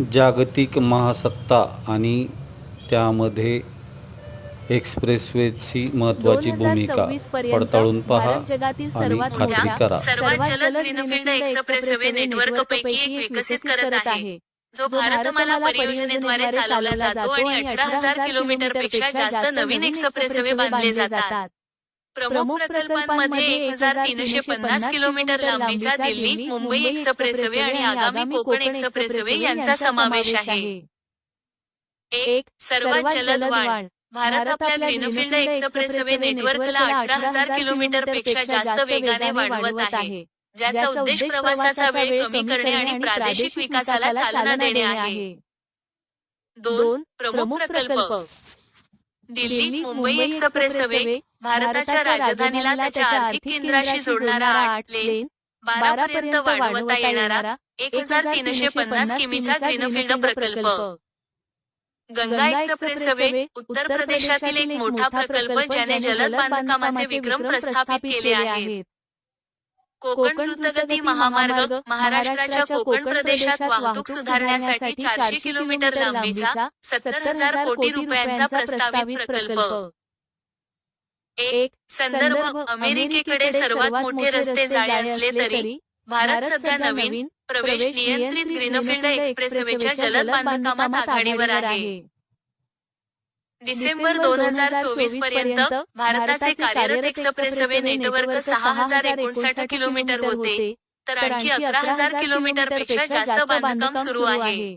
जागतिक महासत्ता आणि त्यामध्ये एक्सप्रेसवेची महत्त्वाची भूमिका 2026 पर्यंत पडताळून पहा भारत जगातील आणि सर्वात खात्री मोठ्या करा. सर्वात जलद ग्रीनफील्ड एक्सप्रेसवे नेटवर्कपैकी एक विकसित करत आहे, जो भारतमाला परियोजनेद्वारे चालवला जातो आणि 18,000 किलोमीटरपेक्षा जास्त नवीन एक्सप्रेसवे बांधले जातात. प्रमुख प्रकल्पांमध्ये 1,350 किलोमीटर लांबीचा दिल्ली मुंबई एक्सप्रेसवे आणि आगामी कोकण एक्सप्रेसवे यांचा समावेश आहे. एक सर्वात जलद वाढ. भारत आपल्या ग्रीनफील्ड एक्सप्रेसवे नेटवर्कला 18,000 किलोमीटरपेक्षा जास्त वेगाने वाढवत आहे, ज्याचा उद्देश प्रवासाचा वेळ कमी करणे आणि प्रादेशिक विकासाला चालना देणे आहे. 2. प्रमुख प्रकल्प. दिल्ली मुंबई एक्सप्रेसवे भारताच्या राजधानीला त्याच्या आर्थिक केंद्राशी जोडणारा 8 लेन 12 पर्यंत वाढवता येणारा 1,350 किमीचा ग्रीनफील्ड प्रकल्प. गंगा एक्सप्रेसवे उत्तर प्रदेशातील एक मोठा प्रकल्प ज्याने जलद बांधकामाचे विक्रम प्रस्थापित केले आहेत. कोकण द्रुतगती महामार्ग महाराष्ट्राच्या कोकण प्रदेशात वाहतूक सुधारण्यासाठी 400 किलोमीटर लांबीचा 70,000 कोटी रुपयांचा प्रस्तावित प्रकल्प. एक संदर्भ. अमेरिकेकडे सर्वात मोठे रस्ते जाळे असले तरी भारत सध्या नवीन प्रवेश नियंत्रित ग्रीनफील्ड एक्सप्रेसवेच्या जलद बांधकामात आघाडीवर आहे. डिसेंबर 2024 पर्यंत भारताचे कार्यरत एक्सप्रेसवे नेटवर्क 6,059 किलोमीटर होते, तर आणखी 11,000 किलोमीटरपेक्षा जास्त बांधकाम सुरू आहे.